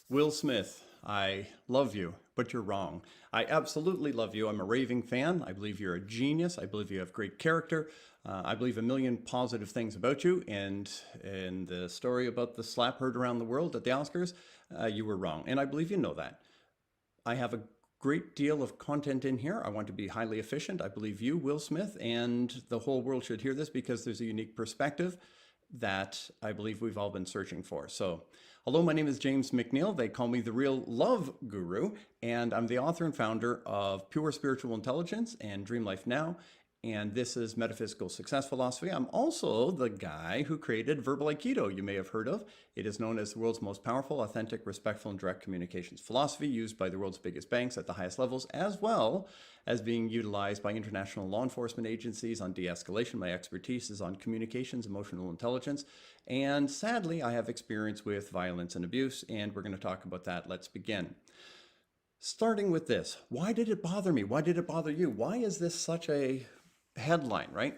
Will Smith, I love you, but you're wrong. I absolutely love you. I'm a raving fan. I believe you're a genius. I believe you have great character. I believe a million positive things about you. And in the story about the slap heard around the world at the Oscars, you were wrong. And I believe you know that. I have a great deal of content in here. I want to be highly efficient. I believe you, Will Smith, and the whole world should hear this because there's a unique perspective that I believe we've all been searching for. So, hello, my name is James MacNeil. They call me the Real Love Guru, and I'm the author and founder of Pure Spiritual Intelligence and Dream Life Now. And this is Metaphysical Success Philosophy. I'm also the guy who created Verbal Aikido, you may have heard of. It is known as the world's most powerful, authentic, respectful, and direct communications philosophy used by the world's biggest banks at the highest levels, as well as being utilized by international law enforcement agencies on de-escalation. My expertise is on communications, emotional intelligence, and sadly, I have experience with violence and abuse, and we're going to talk about that. Let's begin. Starting with this, why did it bother me? Why did it bother you? Why is this such a headline, right?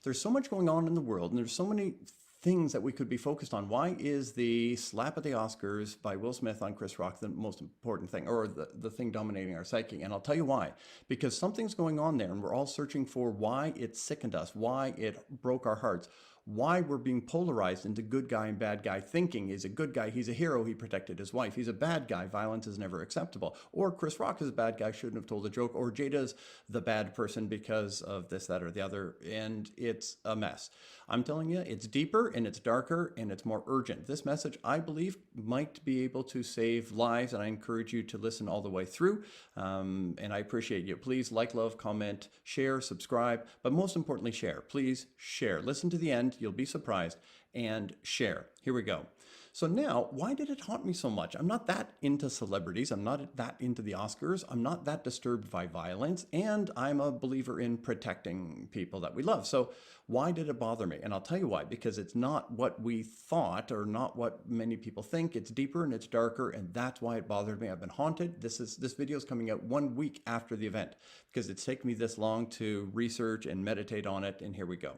There's so much going on in the world, and there's so many things that we could be focused on. Why is the slap at the Oscars by Will Smith on Chris Rock the most important thing, or the thing dominating our psyche? And I'll tell you why. Because something's going on there, and we're all searching for why it sickened us, why it broke our hearts, why we're being polarized into good guy and bad guy, thinking he's a good guy, he's a hero, he protected his wife. He's a bad guy, violence is never acceptable. Or Chris Rock is a bad guy, shouldn't have told a joke. Or Jada's the bad person because of this, that, or the other. And it's a mess. I'm telling you, it's deeper and it's darker and it's more urgent. This message, I believe, might be able to save lives, and I encourage you to listen all the way through. And I appreciate you. Please like, love, comment, share, subscribe, but most importantly, share. Please share. Listen to the end. You'll be surprised, and share. Here we go. So now, why did it haunt me so much? I'm not that into celebrities. I'm not that into the Oscars. I'm not that disturbed by violence, and I'm a believer in protecting people that we love. So why did it bother me? And I'll tell you why, because it's not what we thought, or not what many people think. It's deeper and it's darker, and that's why it bothered me. I've been haunted. This video is coming out 1 week after the event because it's taken me this long to research and meditate on it, and here we go.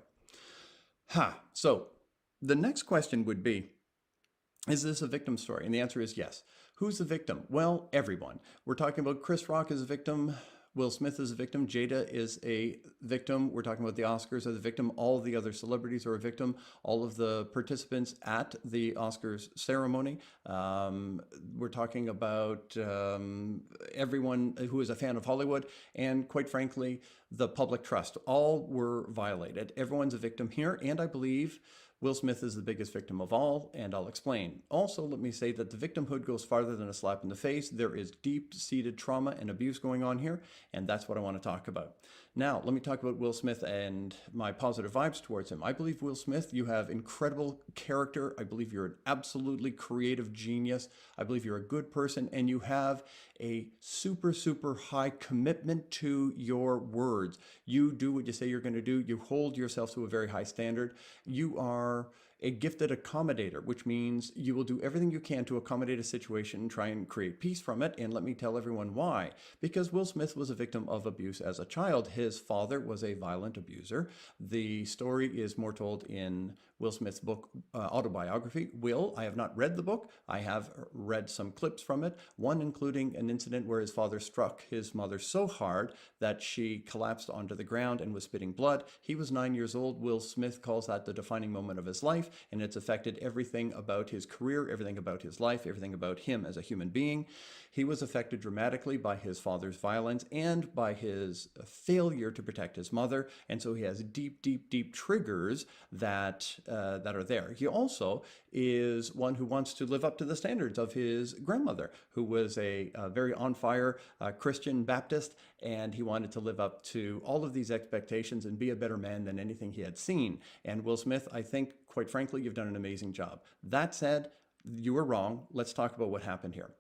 So the next question would be, is this a victim story? And the answer is yes. Who's the victim? Well, everyone. We're talking about Chris Rock as a victim. Will Smith is a victim. Jada is a victim. We're talking about the Oscars as a victim. All of the other celebrities are a victim. All of the participants at the Oscars ceremony. We're talking about everyone who is a fan of Hollywood. And quite frankly, the public trust. All were violated. Everyone's a victim here. And I believe Will Smith is the biggest victim of all, and I'll explain. Also, let me say that the victimhood goes farther than a slap in the face. There is deep-seated trauma and abuse going on here, and that's what I want to talk about. Now, let me talk about Will Smith and my positive vibes towards him. I believe, Will Smith, you have incredible character. I believe you're an absolutely creative genius. I believe you're a good person, and you have a super, super high commitment to your words. You do what you say you're going to do. You hold yourself to a very high standard. You are a gifted accommodator, which means you will do everything you can to accommodate a situation and try and create peace from it. And let me tell everyone why. Because Will Smith was a victim of abuse as a child. His father was a violent abuser. The story is more told in Will Smith's book, autobiography, Will. I have not read the book. I have read some clips from it, one including an incident where his father struck his mother so hard that she collapsed onto the ground and was spitting blood. He was 9 years old. Will Smith calls that the defining moment of his life, and it's affected everything about his career, everything about his life, everything about him as a human being. He was affected dramatically by his father's violence and by his failure to protect his mother, and so he has deep, deep, deep triggers that are there. He also is one who wants to live up to the standards of his grandmother, who was a very on-fire Christian Baptist, and he wanted to live up to all of these expectations and be a better man than anything he had seen. And Will Smith, I think, quite frankly, you've done an amazing job. That said, you were wrong. Let's talk about what happened here.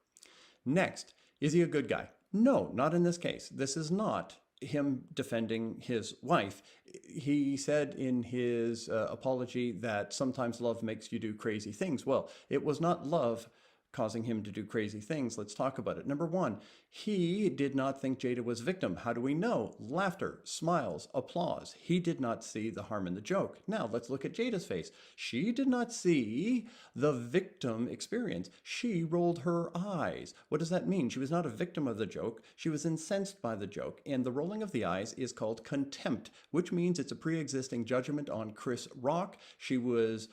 Next, is he a good guy? No, not in this case. This is not him defending his wife. He said in his apology that sometimes love makes you do crazy things. Well, it was not love causing him to do crazy things. Let's talk about it. Number one, he did not think Jada was a victim. How do we know? Laughter, smiles, applause. He did not see the harm in the joke. Now, let's look at Jada's face. She did not see the victim experience. She rolled her eyes. What does that mean? She was not a victim of the joke. She was incensed by the joke. And the rolling of the eyes is called contempt, which means it's a pre-existing judgment on Chris Rock. She was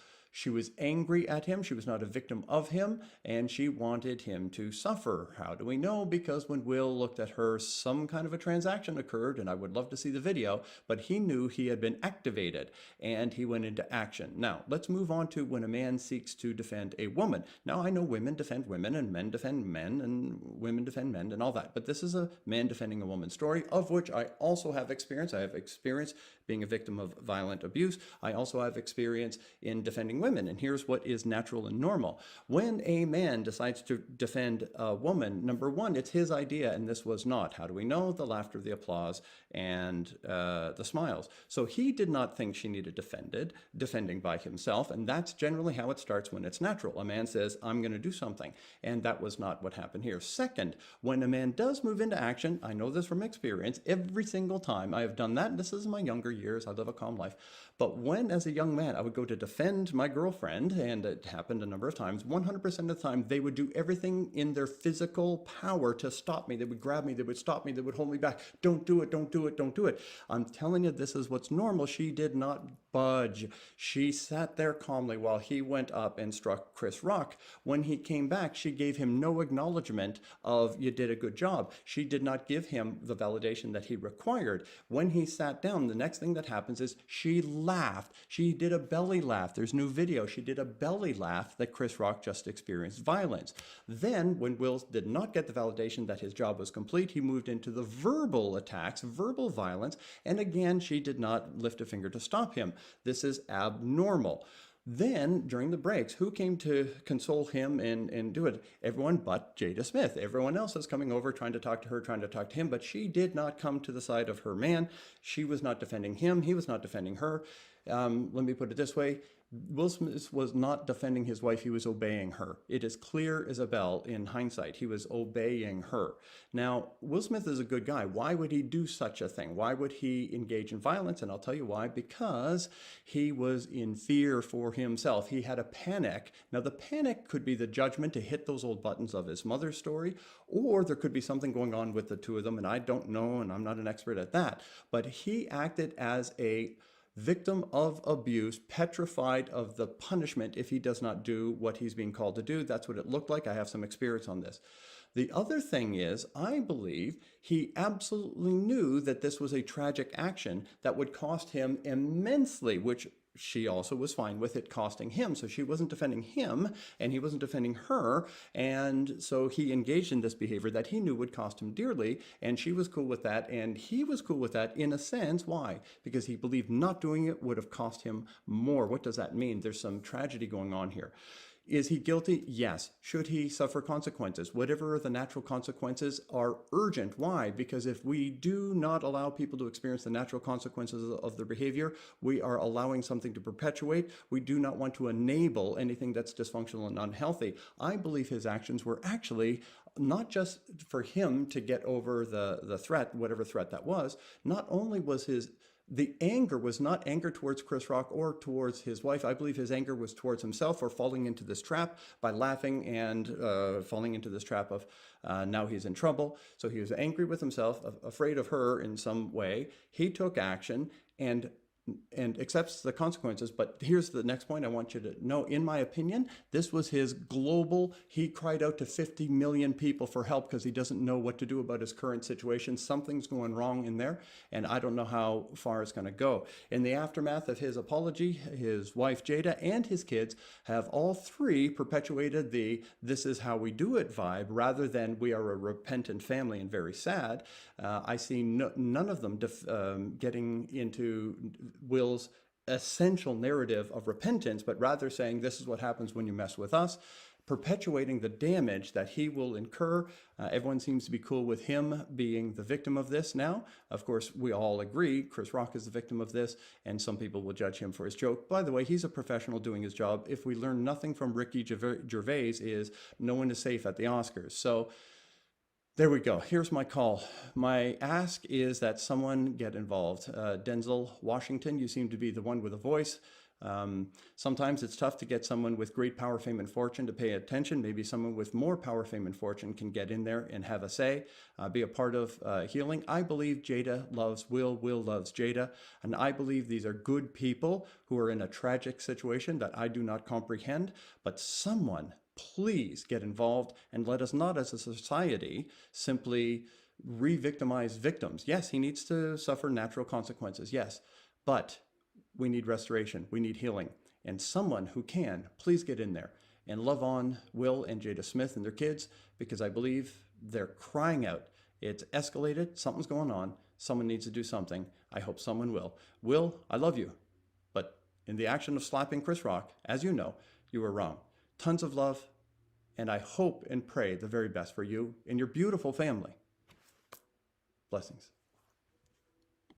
angry at him. She was not a victim of him, and she wanted him to suffer. How do we know? Because when Will looked at her, some kind of a transaction occurred, and I would love to see the video, but he knew he had been activated, and he went into action. Now, let's move on to when a man seeks to defend a woman. Now, I know women defend women, and men defend men, and women defend men, and all that, but this is a man defending a woman story, of which I also have experience. I have experience being a victim of violent abuse. I also have experience in defending women. And here's what is natural and normal. When a man decides to defend a woman, number one, it's his idea, and this was not. How do we know? The laughter, the applause, and the smiles. So he did not think she needed defending by himself, and that's generally how it starts when it's natural. A man says, I'm going to do something, and that was not what happened here. Second, when a man does move into action, I know this from experience, every single time I have done that, and this is my younger years, I live a calm life, but when as a young man I would go to defend my girlfriend, and it happened a number of times, 100% of the time they would do everything in their physical power to stop me. They would grab me, they would stop me, they would hold me back. Don't do it, don't do it, don't do it. I'm telling you, this is what's normal. She did not budge. She sat there calmly while he went up and struck Chris Rock. When he came back, she gave him no acknowledgement of, you did a good job. She did not give him the validation that he required. When he sat down, the next thing that happens is she laughed. She did a belly laugh. There's new video. She did a belly laugh that Chris Rock just experienced violence. Then, when Will did not get the validation that his job was complete, he moved into the verbal attacks, verbal violence, and again, she did not lift a finger to stop him. This is abnormal. Then, during the breaks, who came to console him and do it? Everyone but Jada Smith. Everyone else is coming over, trying to talk to her, trying to talk to him, but she did not come to the side of her man. She was not defending him. He was not defending her. Let me put it this way. Will Smith was not defending his wife, he was obeying her. It is clear as a bell in hindsight. He was obeying her. Now, Will Smith is a good guy. Why would he do such a thing? Why would he engage in violence? And I'll tell you why. Because he was in fear for himself. He had a panic. Now, the panic could be the judgment to hit those old buttons of his mother's story, or there could be something going on with the two of them, and I don't know, and I'm not an expert at that. But he acted as a victim of abuse, petrified of the punishment if he does not do what he's being called to do. That's what it looked like. I have some experience on this. The other thing is, I believe he absolutely knew that this was a tragic action that would cost him immensely, which she also was fine with it costing him. So she wasn't defending him and he wasn't defending her. And so he engaged in this behavior that he knew would cost him dearly. And she was cool with that. And he was cool with that in a sense. Why? Because he believed not doing it would have cost him more. What does that mean? There's some tragedy going on here. Is he guilty? Yes. Should he suffer consequences? Whatever the natural consequences are urgent. Why? Because if we do not allow people to experience the natural consequences of their behavior, we are allowing something to perpetuate. We do not want to enable anything that's dysfunctional and unhealthy. I believe his actions were actually not just for him to get over the threat, whatever threat that was. Not only was the anger was not anger towards Chris Rock or towards his wife. I believe his anger was towards himself for falling into this trap by laughing and falling into this trap of now he's in trouble. So he was angry with himself, afraid of her in some way. He took action and accepts the consequences. But here's the next point I want you to know. In my opinion, this was his global, he cried out to 50 million people for help because he doesn't know what to do about his current situation. Something's going wrong in there, and I don't know how far it's going to go. In the aftermath of his apology, his wife Jada and his kids have all three perpetuated the "this is how we do it" vibe rather than "we are a repentant family and very sad." I see none of them getting into Will's essential narrative of repentance, but rather saying this is what happens when you mess with us. perpetuating the damage that he will incur. Everyone seems to be cool with him being the victim of this now. Of course, we all agree Chris Rock is the victim of this, and some people will judge him for his joke. By the way, he's a professional doing his job. If we learn nothing from Ricky Gervais is no one is safe at the Oscars. So there we go. Here's my call. My ask is that someone get involved. Denzel Washington, you seem to be the one with a voice. Sometimes it's tough to get someone with great power, fame, and fortune to pay attention. Maybe someone with more power, fame, and fortune can get in there and have a say, be a part of healing. I believe Jada loves Will loves Jada, and I believe these are good people who are in a tragic situation that I do not comprehend, but someone please get involved and let us not as a society simply re-victimize victims. Yes, he needs to suffer natural consequences, yes, but we need restoration, we need healing, and someone who can, please get in there and love on Will and Jada Smith and their kids, because I believe they're crying out. It's escalated, something's going on, someone needs to do something. I hope someone will. Will, I love you, but in the action of slapping Chris Rock, as you know, you were wrong. Tons of love, and I hope and pray the very best for you and your beautiful family. Blessings.